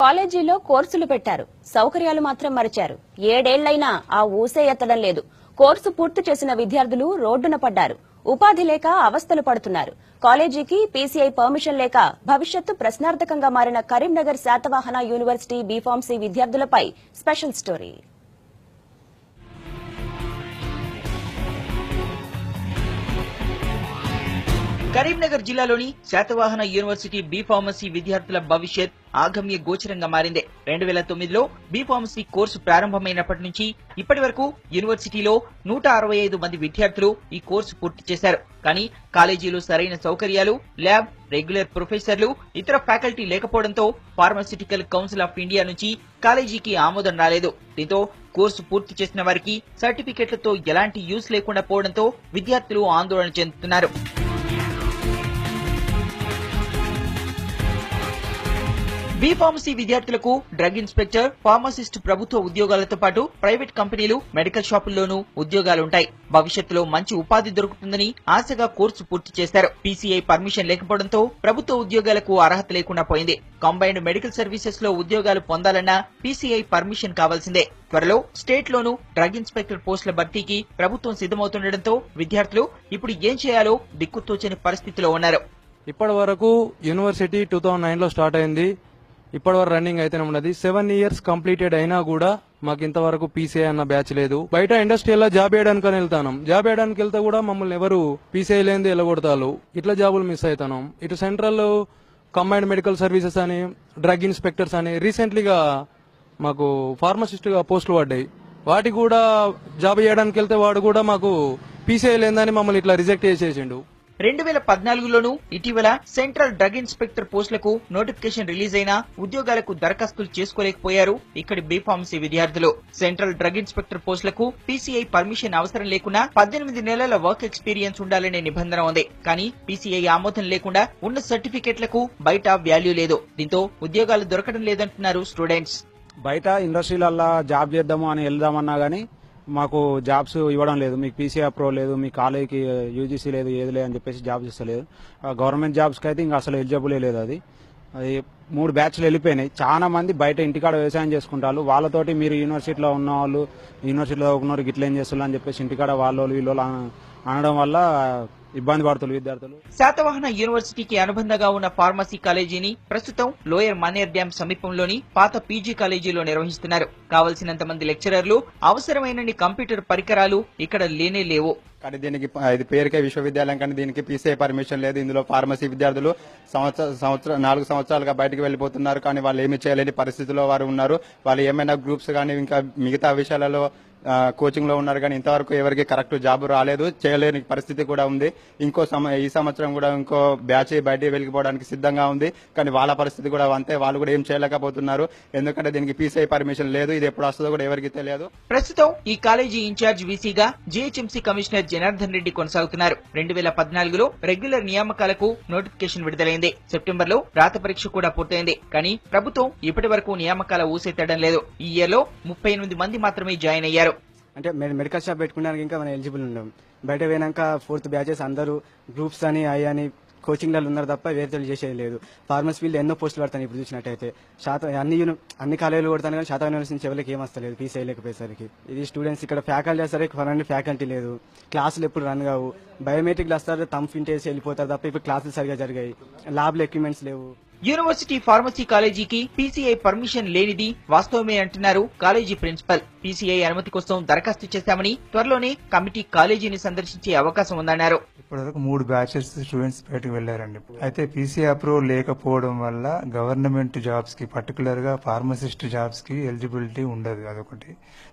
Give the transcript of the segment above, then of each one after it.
కాలేజీలో కోర్సులు పెట్టారు, సౌకర్యాలు మాత్రం మరిచారు. ఏడేళ్లైనా ఆ ఊసే ఎత్తడం లేదు. కోర్సు పూర్తి చేసిన విద్యార్థులు రోడ్డున పడ్డారు. ఉపాధి లేక అవస్థలు పడుతున్నారు. కాలేజీకి పీసీఐ పర్మిషన్ లేక భవిష్యత్తు ప్రశ్నార్థకంగా మారిన కరీంనగర్ శాతవాహన యూనివర్సిటీ బీఫార్మసీ విద్యార్థులపై స్పెషల్ స్టోరీ. కరీంనగర్ జిల్లాలోని శాతవాహన యూనివర్సిటీ బీఫార్మసీ విద్యార్థుల భవిష్యత్ ఆగమ్య గోచరంగా మారింది. 2009లో బీఫార్మసీ కోర్సు ప్రారంభమైనప్పటి నుంచి ఇప్పటి వరకు యూనివర్సిటీలో 165 మంది విద్యార్థులు ఈ కోర్సు పూర్తి చేశారు. కానీ కాలేజీలో సరైన సౌకర్యాలు, ల్యాబ్, రెగ్యులర్ ప్రొఫెసర్లు, ఇతర ఫ్యాకల్టీ లేకపోవడంతో ఫార్మాస్యూటికల్ కౌన్సిల్ ఆఫ్ ఇండియా నుంచి కాలేజీకి ఆమోదం రాలేదు. దీంతో కోర్సు పూర్తి చేసిన వారికి సర్టిఫికెట్లతో ఎలాంటి యూస్ లేకుండా పోవడంతో విద్యార్థులు ఆందోళన చెందుతున్నారు. బీఫార్మసీ విద్యార్థులకు డ్రగ్ ఇన్స్పెక్టర్, ఫార్మసిస్ట్ ప్రభుత్వ ఉద్యోగాలతో పాటు ప్రైవేట్ కంపెనీలు, మెడికల్ షాపుల్లోనూ ఉద్యోగాలుంటాయి. భవిష్యత్తులో మంచి ఉపాధి దొరుకుతుందని ఆశగా కోర్సు పూర్తి చేశారు. పీసీఐ పర్మిషన్ లేకపోవడంతో ప్రభుత్వ ఉద్యోగాలకు అర్హత లేకుండా పోయింది. కంబైన్డ్ మెడికల్ సర్వీసెస్ లో ఉద్యోగాలు పొందాలన్నా పీసీఐ పర్మిషన్ కావాల్సిందే. త్వరలో స్టేట్ లోనూ డ్రగ్ ఇన్స్పెక్టర్ పోస్టుల భర్తీకి ప్రభుత్వం సిద్ధమవుతుండటంతో విద్యార్థులు ఇప్పుడు ఏం చేయాలో దిక్కుతోచని పరిస్థితిలో ఉన్నారు. ఇప్పటి వరకు యూనివర్సిటీ 2009లో స్టార్ట్ అయింది. ఇప్పటి వరకు రన్నింగ్ అయితేనే ఉన్నది. 7 years కంప్లీటెడ్ అయినా కూడా మాకు ఇంతవరకు పీసీఐ అన్న బ్యాచ్ లేదు. బయట ఇండస్ట్రీలో జాబ్ చేయడానికి వెళ్తాను. జాబ్ చేయడానికి వెళ్తే కూడా మమ్మల్ని ఎవరు పీసీఐ లేని ఎలగొడతారు. ఇట్లా జాబులు మిస్ అవుతాను. ఇటు సెంట్రల్ కంబైన్డ్ మెడికల్ సర్వీసెస్ అని, డ్రగ్ ఇన్స్పెక్టర్స్ అని రీసెంట్లీగా మాకు ఫార్మసిస్ట్ గా పోస్టులు పడ్డాయి. వాటికి కూడా జాబ్ చేయడానికి వెళ్తే వాడు కూడా మాకు పీసీఐ లేదని మమ్మల్ని ఇట్లా రిజెక్ట్ చేసేసిండు. 2014లోనూ ఇటీవల సెంట్రల్ డ్రగ్ ఇన్స్పెక్టర్ పోస్టులకు నోటిఫికేషన్ రిలీజ్ అయినా ఉద్యోగాలకు దరఖాస్తులు చేసుకోలేకపోయారు ఇక్కడి బీఫార్మసీ విద్యార్థులు. సెంట్రల్ డ్రగ్ ఇన్స్పెక్టర్ పోస్టులకు పీసీఐ పర్మిషన్ అవసరం లేకున్నా 18 నెలల వర్క్ ఎక్స్పీరియన్స్ ఉండాలనే నిబంధన ఉంది. కానీ పీసీఐ ఆమోదం లేకుండా ఉన్న సర్టిఫికెట్లకు బయట వాల్యూ లేదు. దీంతో ఉద్యోగాలు దొరకడం లేదంటున్నారు స్టూడెంట్స్. బయట ఇండస్ట్రీలల్లో జాబ్ చేద్దాము అని వెళ్దామన్నా గానీ మాకు జాబ్స్ ఇవ్వడం లేదు. మీకు పీసీఐ ప్రో లేదు, మీ కాలేజీకి యూజీసీ లేదు, ఏది లేదు అని చెప్పేసి జాబ్స్ ఇస్తలేదు. గవర్నమెంట్ జాబ్స్కి అయితే ఇంకా అసలు ఎలిజిబుల్ లేదు. అది 3 బ్యాచ్లు వెళ్ళిపోయినాయి. చాలా మంది బయట ఇంటికాడ వ్యవసాయం చేసుకుంటారు. వాళ్ళతోటి మీరు యూనివర్సిటీలో ఉన్న వాళ్ళు, యూనివర్సిటీలో చదువుకున్నారు గిట్ల ఏం చేస్తున్నారు అని చెప్పేసి ఇంటికాడ వాళ్ళు వీళ్ళు అనడం వల్ల ఇబ్బంది పడుతున్నారు విద్యార్థులు. శాతవాహన యూనివర్సిటీకి అనుబంధంగా ఉన్న ఫార్మసీ కాలేజీని ప్రస్తుతం లోయర్ మన్నేర్ డ్యాం సమీపంలోని పాత పీజీ కాలేజీలో నిర్వహిస్తున్నారు. కావలసినంత మంది లెక్చరర్లు, అవసరమైనన్ని కంప్యూటర్ పరికరాలు ఇక్కడ లేనే లేవు. కానీ దీనికి ఇది పేరుకే విశ్వవిద్యాలయం, కానీ దీనికి పీసీఐ పర్మిషన్ లేదు. ఇందులో ఫార్మసీ విద్యార్థులు 4 సంవత్సరాలుగా బయటకు వెళ్లిపోతున్నారు. కానీ వాళ్ళు ఏమి చేయలేని పరిస్థితిలో వారు ఉన్నారు. వాళ్ళు ఏమైనా గ్రూప్స్ కానీ ఇంకా మిగతా విషయాలలో కోచింగ్ లో ఉన్నారు. కానీ ఇంతవరకు ఎవరికి కరెక్ట్ జాబ్ రాలేదు, చేయలేని పరిస్థితి కూడా ఉంది. ఈ సంవత్సరం కూడా ఇంకో బ్యాచ్ బయట వెళ్ళిపోవడానికి సిద్ధంగా ఉంది. కానీ వాళ్ళ పరిస్థితి కూడా అంతే. వాళ్ళు కూడా ఏం చేయలేకపోతున్నారు. ఎందుకంటే దీనికి పీసీఐ పర్మిషన్ లేదు. ఇది ఎప్పుడు వస్తుందో కూడా ఎవరికి తెలియదు. ప్రస్తుతం ఈ కాలేజీ ఇన్ఛార్జ్ వీసీగా జీహెచ్ఎంసీ కమిషనర్ జనార్దన్ రెడ్డి కొనసాగుతున్నారు. 2014లో రెగ్యులర్ నియామకాలకు నోటిఫికేషన్ విడుదలైంది. సెప్టెంబర్ లో రాత పరీక్ష కూడా పూర్తయింది. కానీ ప్రభుత్వం ఇప్పటి వరకు నియామకాల ఊసెత్తడం లేదు. ఈ ఇయర్ లో 38 మంది మాత్రమే జాయిన్ అయ్యారు. అంటే మెడికల్ షాప్ పెట్టుకోవడానికి ఇంకా మనం ఎలిజిబుల్ ఉన్నాం. బయట పోయినాక 4th బ్యాచెస్ అందరూ గ్రూప్స్ అని అని కోచింగ్లలో ఉన్నారు తప్ప వేరే చేసేది లేదు. ఫార్మసీ ఫీల్డ్ ఎన్నో పోస్టులు పడతాయి. ఇప్పుడు చూసినట్టయితే అన్ని కాలేజీలు కొడతాను కానీ శాతం యూనివర్సిటీ నుంచి ఎవరికి ఏం వస్తలేదు పీసీఐ లేకపోయేసరికి. ఇది స్టూడెంట్స్ ఇక్కడ ఫ్యాకల్టీ చేస్తారు, ఫ్యాకల్టీ లేదు. క్లాసులు ఎప్పుడు రన్ కావు. బయోమెట్రిక్లు వస్తారు, థంబ్ ప్రింట్ వేసి వెళ్ళిపోతారు తప్ప ఇప్పుడు క్లాసులు సరిగా జరిగాయి. ల్యాబ్లో ఎక్విప్మెంట్స్ లేవు. యూనివర్సిటీ ఫార్మసీ కాలేజీకి పీసీఐ పర్మిషన్ లేనిది వాస్తవమే అంటున్నారు కాలేజీ ప్రిన్సిపల్. పీసీఐ అనుమతి కోసం దరఖాస్తు చేశామని, త్వరలోనే కమిటీ కాలేజీని సందర్శించే అవకాశం ఉందన్నారు. ఇప్పటివరకు 3 బ్యాచెస్ స్టూడెంట్స్ బయటకు వెళ్లారండి. అయితే పీసీఐ అప్రూవల్ లేకపోవడం వల్ల గవర్నమెంట్ జాబ్స్ కి, పర్టికులర్ గా ఫార్మసిస్ట్ జాబ్స్ కి ఎలిజిబిలిటీ ఉండదు. అదొకటి.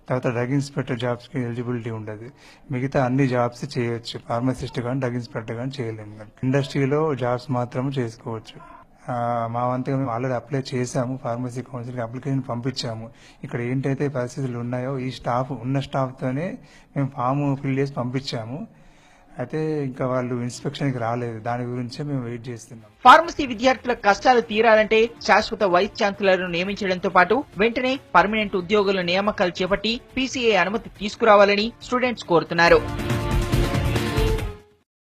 తర్వాత డ్రగ్ ఇన్స్పెక్టర్ జాబ్స్ కి ఎలిజిబిలిటీ ఉండదు. మిగతా అన్ని జాబ్స్ చేయొచ్చు. ఫార్మసిస్ట్ కానీ డ్రగ్ ఇన్స్పెక్టర్ కానీ చేయలేము. ఇండస్ట్రీలో జాబ్స్ మాత్రం చేసుకోవచ్చు. మా వంతుగా మేము ఆల్రెడీ అప్లై చేశాము. ఫార్మసీ కౌన్సిల్కి అప్లికేషన్ పంపించాము. ఇక్కడ ఏంటైతే పరిస్థితులు ఉన్నాయో ఈ ఉన్న స్టాఫ్ తోనే మేము ఫామ్ ఫిల్ చేసి పంపించాము. అయితే ఇంకా వాళ్ళు ఇన్స్పెక్షన్ కి రాలేదు. దాని గురించే మేము వెయిట్ చేస్తున్నాం. ఫార్మసీ విద్యార్థుల కష్టాలు తీరాలంటే శాశ్వత వైస్ ఛాన్సలర్ నియమించడంతో పాటు వెంటనే పర్మనెంట్ ఉద్యోగుల నియామకాలు చేపట్టి పీసీఐ అనుమతి తీసుకురావాలని స్టూడెంట్స్ కోరుతున్నారు.